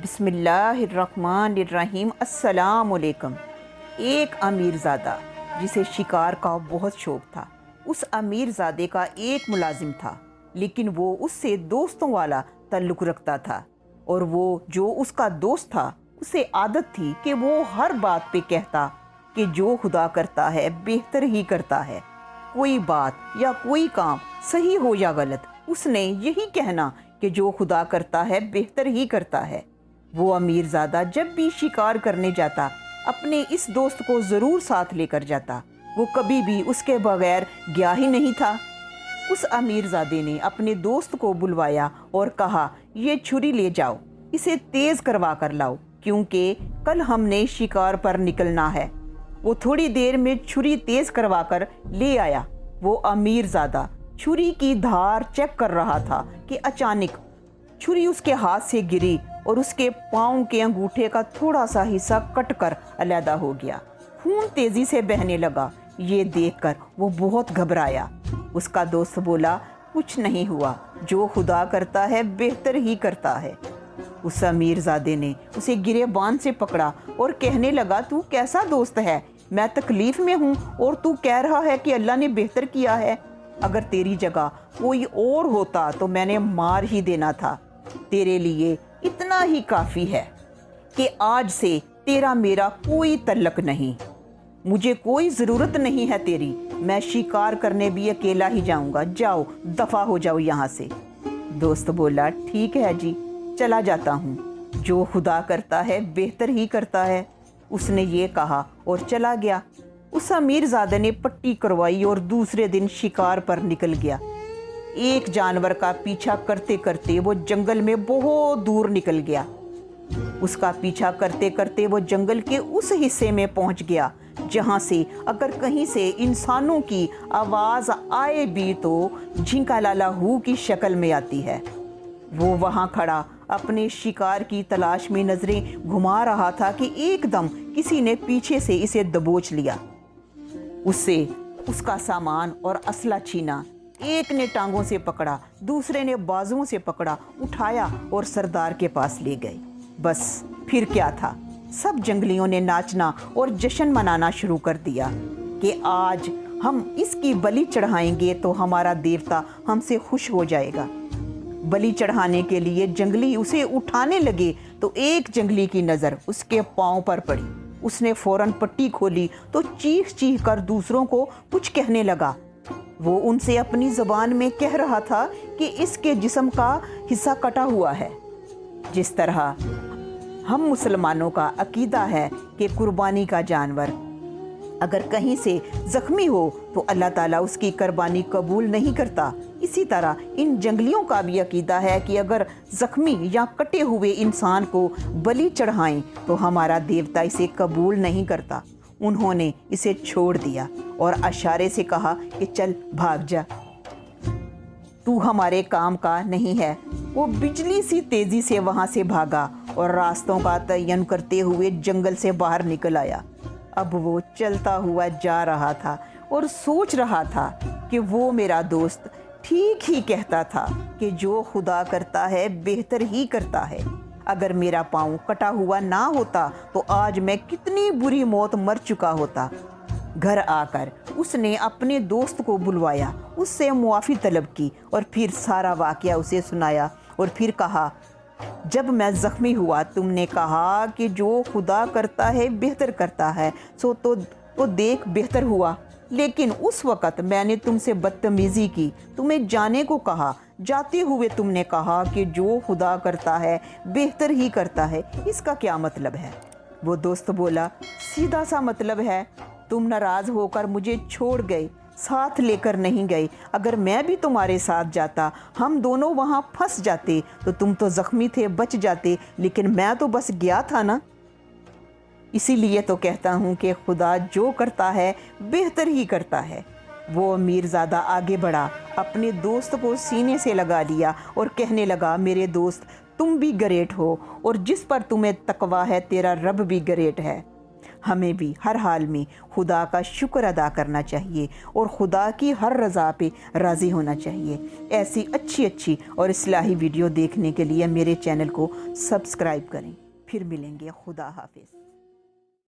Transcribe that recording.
बिस्मिल्लाहिर्रहमानिर्रहीम। अस्सलाम वालेकुम। एक अमीरज़ादा जिसे शिकार का बहुत शौक़ था। उस अमीरज़ादे का एक मुलाजिम था, लेकिन वो उससे दोस्तों वाला ताल्लुक़ रखता था। और वो जो उसका दोस्त था उसे आदत थी कि वो हर बात पे कहता कि जो खुदा करता है बेहतर ही करता है। कोई बात या कोई काम सही हो या गलत, उसने यही कहना कि जो खुदा करता है बेहतर ही करता है। वो अमीरज़ादा जब भी शिकार करने जाता अपने इस दोस्त को ज़रूर साथ लेकर जाता। वो कभी भी उसके बगैर गया ही नहीं था। उस अमीरज़ादे ने अपने दोस्त को बुलवाया और कहा, ये छुरी ले जाओ, इसे तेज़ करवा कर लाओ, क्योंकि कल हमने शिकार पर निकलना है। वो थोड़ी देर में छुरी तेज़ करवा कर ले आया। वो अमीरज़ादा छुरी की धार चेक कर रहा था कि अचानक छुरी उसके हाथ से गिरी और उसके पाँव के अंगूठे का थोड़ा सा हिस्सा कटकर अलहदा हो गया। खून तेज़ी से बहने लगा। ये देखकर वो बहुत घबराया। उसका दोस्त बोला, कुछ नहीं हुआ, जो खुदा करता है बेहतर ही करता है। उस अमीरज़ादे ने उसे गिरेबान से पकड़ा और कहने लगा, तू कैसा दोस्त है? मैं तकलीफ़ में हूँ और तू कह रहा है कि अल्लाह ने बेहतर किया है। अगर तेरी जगह कोई और होता तो मैंने मार ही देना था। तेरे लिए इतना ही काफ़ी है कि आज से तेरा मेरा कोई तल्लक नहीं। मुझे कोई ज़रूरत नहीं है तेरी। मैं शिकार करने भी अकेला ही जाऊंगा। जाओ, दफ़ा हो जाओ यहाँ से। दोस्त बोला, ठीक है जी, चला जाता हूँ। जो खुदा करता है बेहतर ही करता है। उसने ये कहा और चला गया। उस अमीरज़ादे ने पट्टी करवाई और दूसरे दिन शिकार पर निकल गया। एक जानवर का पीछा करते करते वो जंगल में बहुत दूर निकल गया। उसका पीछा करते करते वो जंगल के उस हिस्से में पहुंच गया जहां से अगर कहीं से इंसानों की आवाज़ आए भी तो झिंका लाला हू की शक्ल में आती है। वो वहां खड़ा अपने शिकार की तलाश में नज़रें घुमा रहा था कि एकदम किसी ने पीछे से इसे दबोच लिया। उससे उसका सामान और असला छीना। एक ने टांगों से पकड़ा, दूसरे ने बाजुओं से पकड़ा, उठाया और सरदार के पास ले गए। बस फिर क्या था, सब जंगलियों ने नाचना और जश्न मनाना शुरू कर दिया कि आज हम इसकी बलि चढ़ाएंगे तो हमारा देवता हमसे खुश हो जाएगा। बलि चढ़ाने के लिए जंगली उसे उठाने लगे तो एक जंगली की नज़र उसके पाँव पर पड़ी। उसने फौरन पट्टी खोली तो चीख चीख कर दूसरों को कुछ कहने लगा। वो उनसे अपनी ज़बान में कह रहा था कि इसके जिस्म का हिस्सा कटा हुआ है। जिस तरह हम मुसलमानों का अकीदा है कि कुर्बानी का जानवर अगर कहीं से ज़ख्मी हो तो अल्लाह ताला उसकी कुर्बानी कबूल नहीं करता, इसी तरह इन जंगलियों का भी अकीदा है कि अगर ज़ख्मी या कटे हुए इंसान को बलि चढ़ाएं तो हमारा देवता इसे कबूल नहीं करता। उन्होंने इसे छोड़ दिया और इशारे से कहा कि चल भाग जा, तू हमारे काम का नहीं है। वो बिजली सी तेज़ी से वहाँ से भागा और रास्तों का तयन करते हुए जंगल से बाहर निकल आया। अब वो चलता हुआ जा रहा था और सोच रहा था कि वो मेरा दोस्त ठीक ही कहता था कि जो खुदा करता है बेहतर ही करता है। अगर मेरा पाँव कटा हुआ ना होता तो आज मैं कितनी बुरी मौत मर चुका होता। घर आकर उसने अपने दोस्त को बुलवाया, उससे मुआफ़ी तलब की और फिर सारा वाक़या उसे सुनाया। और फिर कहा, जब मैं ज़ख्मी हुआ तुमने कहा कि जो खुदा करता है बेहतर करता है, सो तो देख बेहतर हुआ। लेकिन उस वक़्त मैंने तुमसे बदतमीज़ी की, तुम्हें जाने को कहा। जाते हुए तुमने कहा कि जो खुदा करता है बेहतर ही करता है। इसका क्या मतलब है? वो दोस्त बोला, सीधा सा मतलब है, तुम नाराज़ होकर मुझे छोड़ गए, साथ लेकर नहीं गए। अगर मैं भी तुम्हारे साथ जाता, हम दोनों वहाँ फंस जाते। तो तुम तो ज़ख्मी थे, बच जाते, लेकिन मैं तो बस गया था ना। इसीलिए तो कहता हूँ कि खुदा जो करता है बेहतर ही करता है। वो अमीरज़ादा आगे बढ़ा, अपने दोस्त को सीने से लगा लिया और कहने लगा, मेरे दोस्त तुम भी ग्रेट हो और जिस पर तुम्हें तकवा है तेरा रब भी ग्रेट है। ہمیں بھی ہر حال میں خدا کا شکر ادا کرنا چاہیے اور خدا کی ہر رضا پہ راضی ہونا چاہیے۔ ایسی اچھی اور اصلاحی ویڈیو دیکھنے کے لیے میرے چینل کو سبسکرائب کریں۔ پھر ملیں گے، خدا حافظ۔